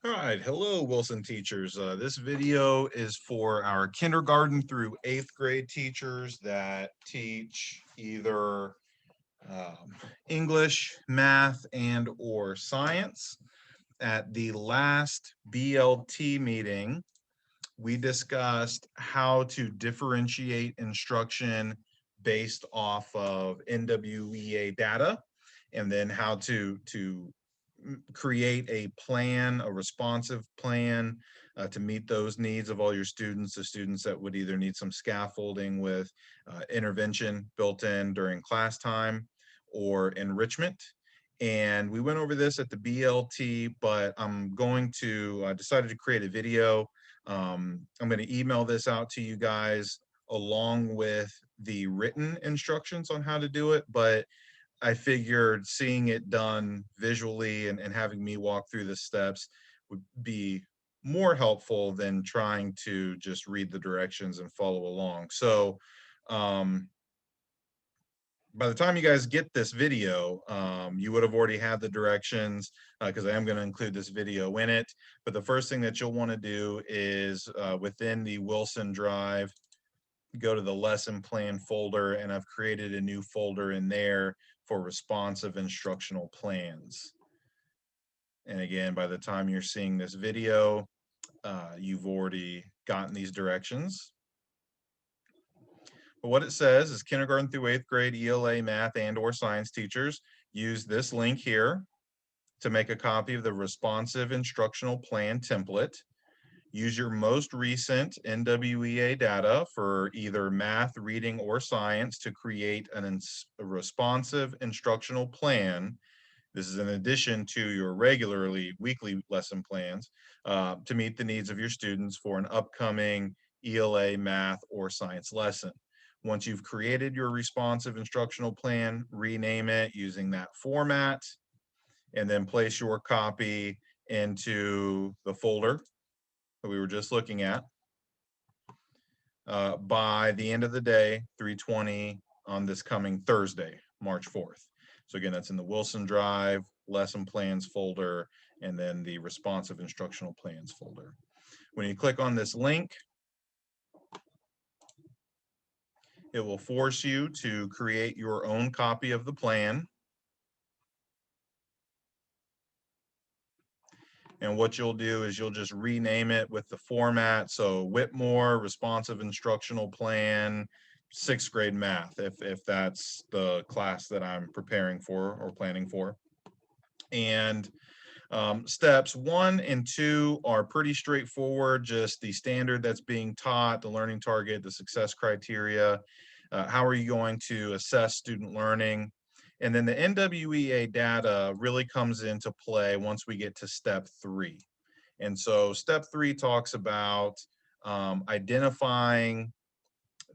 All right, hello Wilson teachers. This video is for our kindergarten through 8th grade teachers that teach either English, math, and or science. At the last BLT meeting, we discussed how to differentiate instruction based off of NWEA data, and then how to create a plan, a responsive plan to meet those needs of all your students, the students that would either need some scaffolding with intervention built in during class time or enrichment. And we went over this at the BLT, but I'm going to decided to create a video. I'm going to email this out to you guys along with the written instructions on how to do it, but I figured seeing it done visually and having me walk through the steps would be more helpful than trying to just read the directions and follow along. So um, by the time you guys get this video, you would have already had the directions because I am going to include this video in it. But the first thing that you'll want to do is within the Wilson Drive, go to the lesson plan folder, and I've created a new folder in there for responsive instructional plans. And again, by the time you're seeing this video, you've already gotten these directions. But what it says is kindergarten through 8th grade ELA, math, and or science teachers use this link here to make a copy of the responsive instructional plan template. Use your most recent NWEA data for either math, reading, or science to create a responsive instructional plan. This is in addition to your regularly weekly lesson plans to meet the needs of your students for an upcoming ELA, math, or science lesson. Once you've created your responsive instructional plan, rename it using that format, and then place your copy into the folder that we were just looking at by the end of the day, 3:20 on this coming Thursday, March 4th. So again, that's in the Wilson Drive, lesson plans folder, and then the responsive instructional plans folder. When you click on this link, it will force you to create your own copy of the plan. And what you'll do is you'll just rename it with the format. So Whitmore Responsive Instructional Plan, 6th grade math, if that's the class that I'm preparing for or planning for. And steps 1 and 2 are pretty straightforward, just the standard that's being taught, the learning target, the success criteria. How are you going to assess student learning? And then the NWEA data really comes into play once we get to step 3. And so step 3 talks about identifying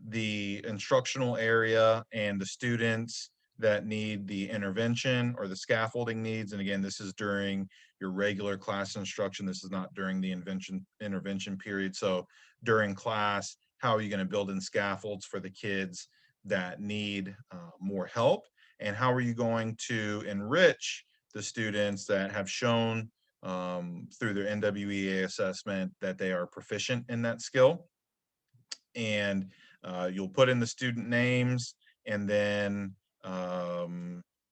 the instructional area and the students that need the intervention or the scaffolding needs. And again, this is during your regular class instruction. This is not during the intervention period. So during class, how are you going to build in scaffolds for the kids that need more help? And how are you going to enrich the students that have shown through their NWEA assessment that they are proficient in that skill? And you'll put in the student names and then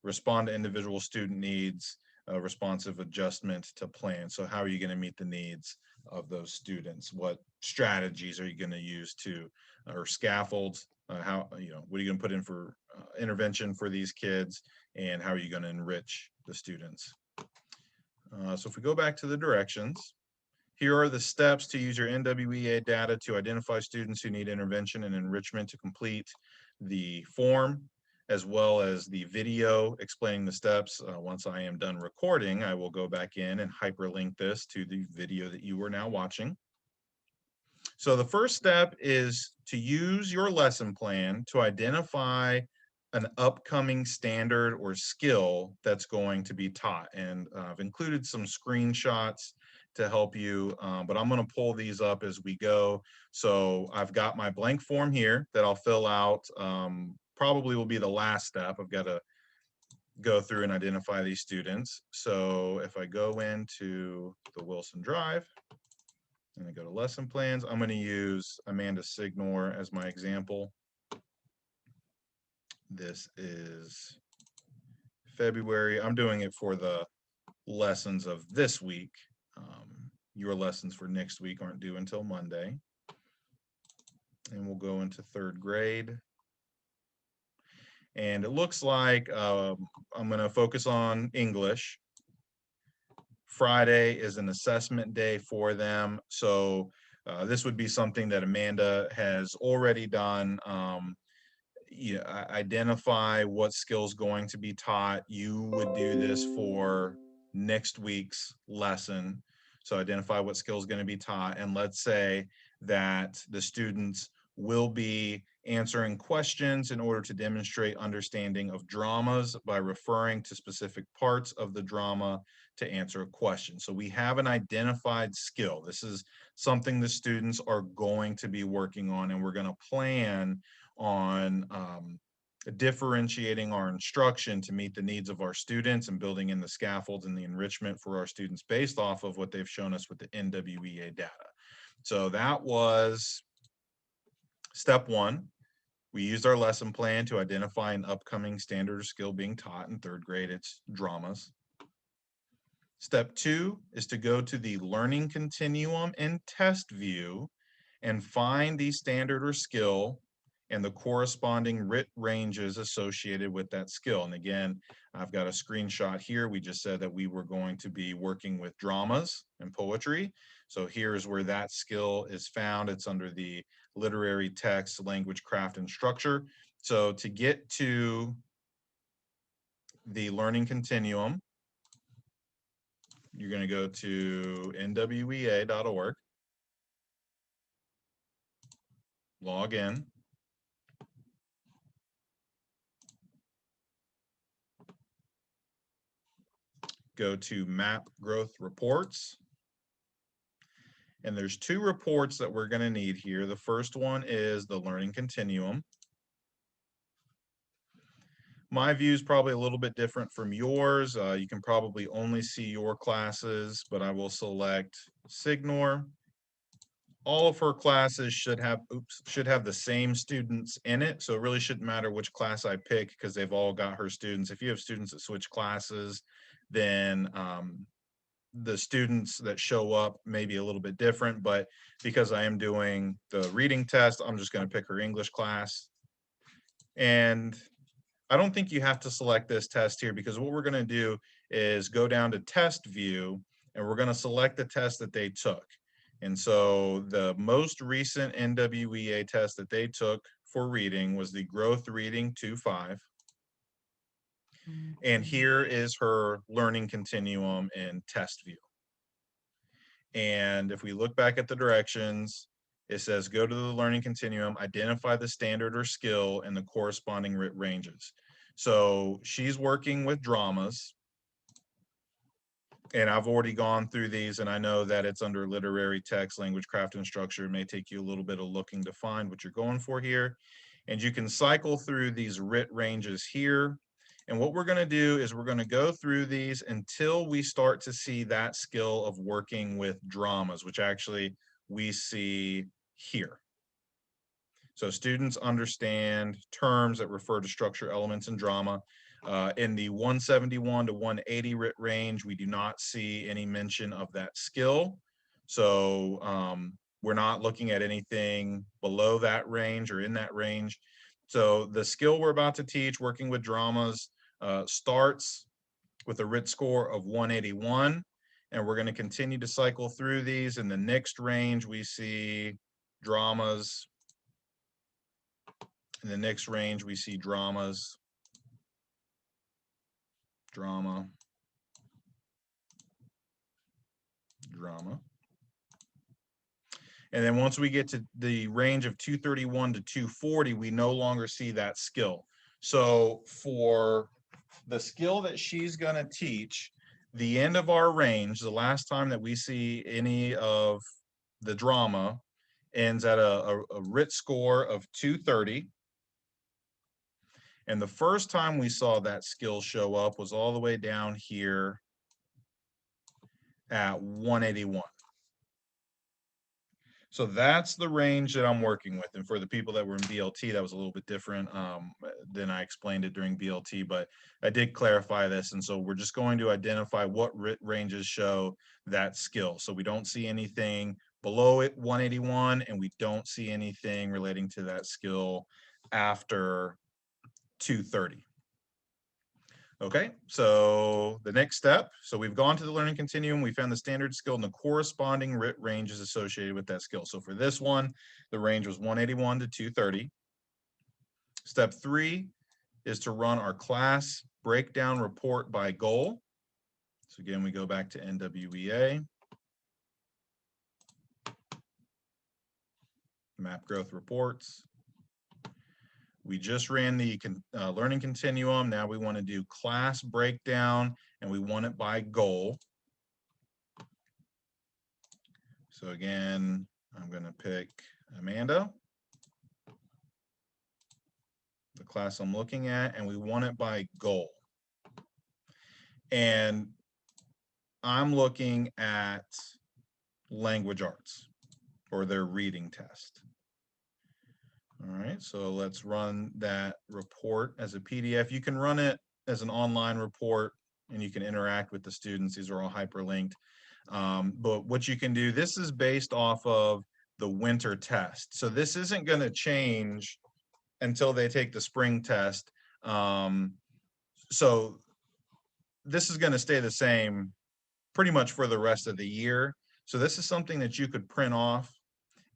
respond to individual student needs, responsive adjustment to plan. So how are you going to meet the needs of those students? What strategies are you going to use to, or scaffolds? How, what are you going to put in for intervention for these kids, and how are you going to enrich the students? So if we go back to the directions, here are the steps to use your NWEA data to identify students who need intervention and enrichment to complete the form, as well as the video explaining the steps. Once I am done recording, I will go back in and hyperlink this to the video that you are now watching. So the first step is to use your lesson plan to identify an upcoming standard or skill that's going to be taught. And I've included some screenshots to help you, but I'm going to pull these up as we go. So I've got my blank form here that I'll fill out. Probably will be the last step. I've got to go through and identify these students. So if I go into the Wilson Drive and I go to lesson plans, I'm going to use Amanda Signor as my example. This is February. I'm doing it for the lessons of this week. Your lessons for next week aren't due until Monday. And we'll go into third grade. And it looks like I'm going to focus on English. Friday is an assessment day for them. So this would be something that Amanda has already done. Identify what skills going to be taught. You would do this for next week's lesson. So identify what skills going to be taught. And let's say that the students will be answering questions in order to demonstrate understanding of dramas by referring to specific parts of the drama to answer a question. So we have an identified skill. This is something the students are going to be working on, and we're going to plan on differentiating our instruction to meet the needs of our students and building in the scaffolds and the enrichment for our students based off of what they've shown us with the NWEA data. So that was step one. We used our lesson plan to identify an upcoming standard or skill being taught in third grade. It's dramas. Step two is to go to the Learning Continuum and test view and find the standard or skill and the corresponding writ ranges associated with that skill. And again, I've got a screenshot here. We just said that we were going to be working with dramas and poetry. So here's where that skill is found. It's under the literary text, language, craft, and structure. So to get to the Learning Continuum, you're going to go to nwea.org, log in, go to map growth reports. And there's two reports that we're going to need here. The first one is the Learning Continuum. My view is probably a little bit different from yours. You can probably only see your classes, but I will select Signor. All of her classes should have the same students in it. So it really shouldn't matter which class I pick because they've all got her students. If you have students that switch classes, then the students that show up may be a little bit different, but because I am doing the reading test, I'm just going to pick her English class. And I don't think you have to select this test here because what we're going to do is go down to test view and we're going to select the test that they took. And so the most recent NWEA test that they took for reading was the Growth Reading 2.5. And here is her Learning Continuum in test view. And if we look back at the directions, it says go to the Learning Continuum, identify the standard or skill and the corresponding writ ranges. So she's working with dramas. And I've already gone through these, and I know that it's under literary text, language, craft, and structure. It may take you a little bit of looking to find what you're going for here. And you can cycle through these writ ranges here. And what we're going to do is we're going to go through these until we start to see that skill of working with dramas, which actually we see here. So students understand terms that refer to structure, elements, and drama. In the 171 to 180 writ range, we do not see any mention of that skill. So we're not looking at anything below that range or in that range. So the skill we're about to teach, working with dramas, starts with a writ score of 181. And we're going to continue to cycle through these. In the next range, we see dramas. In the next range, we see dramas, drama, drama. And then once we get to the range of 231 to 240, we no longer see that skill. So for the skill that she's going to teach, the end of our range, the last time that we see any of the drama, ends at a writ score of 230. And the first time we saw that skill show up was all the way down here at 181. So that's the range that I'm working with. And for the people that were in BLT, that was a little bit different than I explained it during BLT, but I did clarify this. And so we're just going to identify what ranges show that skill. So we don't see anything below it 181, and we don't see anything relating to that skill after 230. Okay, so the next step, so we've gone to the learning continuum, we found the standard skill and the corresponding RIT ranges associated with that skill. So for this one, the range was 181 to 230. Step 3 is to run our class breakdown report by goal. So again, we go back to NWEA. Map growth reports. We just ran the learning continuum. Now we want to do class breakdown, and we want it by goal. So again, I'm going to pick Amanda, the class I'm looking at, and we want it by goal. And I'm looking at language arts or their reading test. All right, so let's run that report as a PDF. You can run it as an online report and you can interact with the students. These are all hyperlinked. But what you can do, this is based off of the winter test. So this isn't going to change until they take the spring test. So this is going to stay the same pretty much for the rest of the year. So this is something that you could print off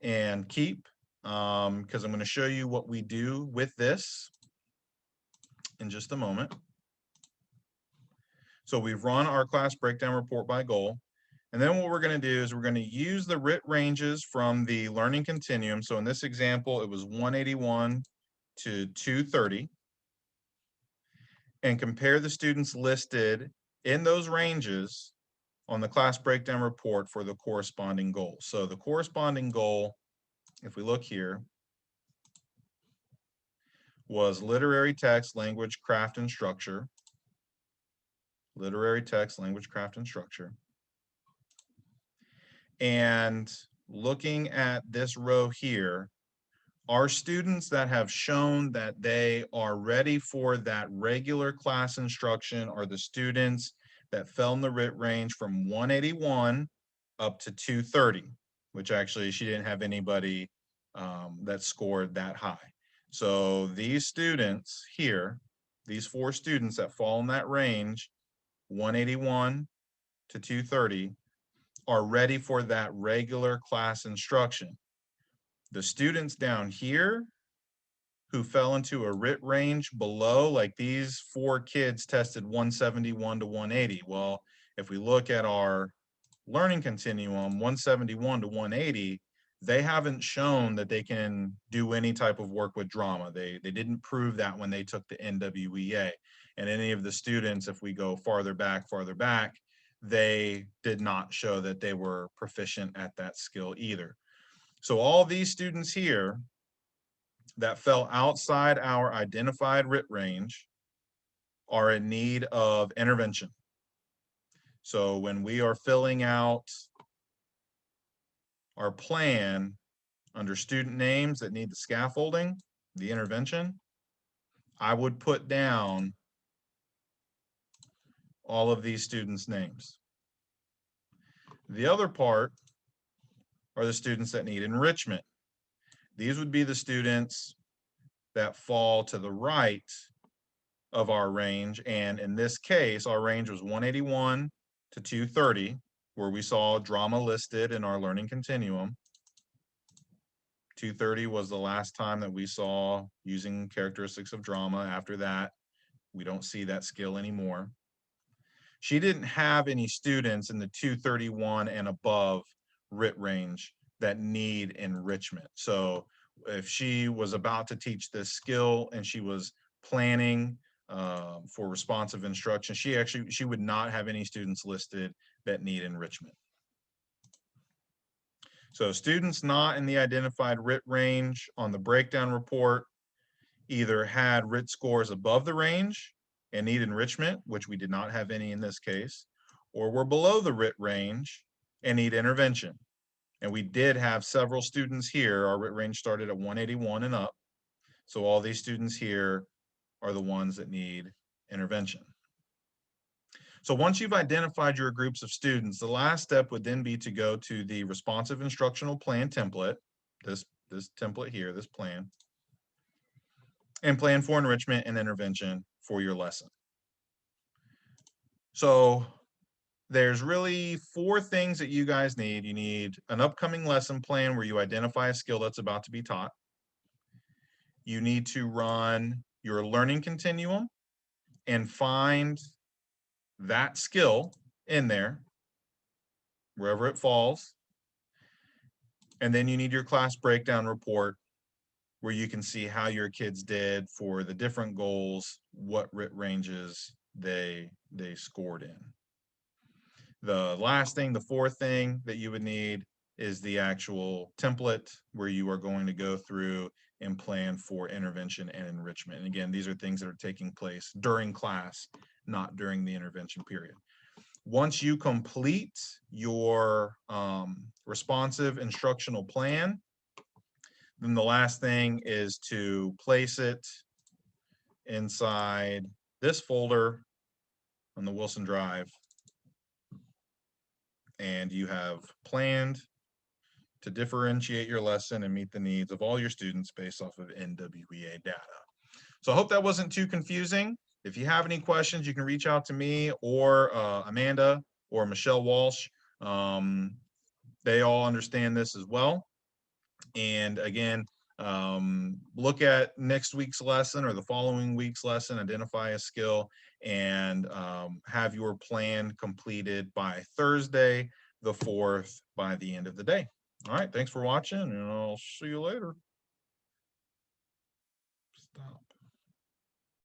and keep, because I'm going to show you what we do with this in just a moment. So we've run our class breakdown report by goal. And then what we're going to do is we're going to use the RIT ranges from the learning continuum. So in this example, it was 181 to 230. And compare the students listed in those ranges on the class breakdown report for the corresponding goal. So the corresponding goal, if we look here, was literary text, language, craft, and structure. Literary text, language, craft, and structure. And looking at this row here, our students that have shown that they are ready for that regular class instruction are the students that fell in the RIT range from 181 up to 230, which actually she didn't have anybody that scored that high. So these students here, these 4 students that fall in that range, 181 to 230, are ready for that regular class instruction. The students down here who fell into a RIT range below, like these 4 kids tested 171 to 180. Well, if we look at our learning continuum, 171 to 180, they haven't shown that they can do any type of work with drama. They didn't prove that when they took the NWEA. And any of the students, if we go farther back, they did not show that they were proficient at that skill either. So all these students here that fell outside our identified RIT range are in need of intervention. So when we are filling out our plan under student names that need the scaffolding, the intervention, I would put down all of these students' names. The other part are the students that need enrichment. These would be the students that fall to the right of our range. And in this case, our range was 181 to 230, where we saw drama listed in our learning continuum. 230 was the last time that we saw using characteristics of drama. After that, we don't see that skill anymore. She didn't have any students in the 231 and above RIT range that need enrichment. So if she was about to teach this skill and she was planning for responsive instruction, she would not have any students listed that need enrichment. So students not in the identified RIT range on the breakdown report, either had RIT scores above the range and need enrichment, which we did not have any in this case, or were below the RIT range and need intervention. And we did have several students here. Our RIT range started at 181 and up. So all these students here are the ones that need intervention. So once you've identified your groups of students, the last step would then be to go to the responsive instructional plan template, this template here, this plan, and plan for enrichment and intervention for your lesson. So there's really 4 things that you guys need. You need an upcoming lesson plan where you identify a skill that's about to be taught. You need to run your learning continuum and find that skill in there, wherever it falls. And then you need your class breakdown report where you can see how your kids did for the different goals, what RIT ranges they scored in. The last thing, the 4th thing that you would need is the actual template where you are going to go through and plan for intervention and enrichment. And again, these are things that are taking place during class, not during the intervention period. Once you complete your responsive instructional plan, then the last thing is to place it inside this folder on the Wilson Drive. And you have planned to differentiate your lesson and meet the needs of all your students based off of NWEA data. So I hope that wasn't too confusing. If you have any questions, you can reach out to me or Amanda or Michelle Walsh. They all understand this as well. And again, look at next week's lesson or the following week's lesson, identify a skill, and have your plan completed by Thursday, the 4th, by the end of the day. All right, thanks for watching, and I'll see you later. Stop.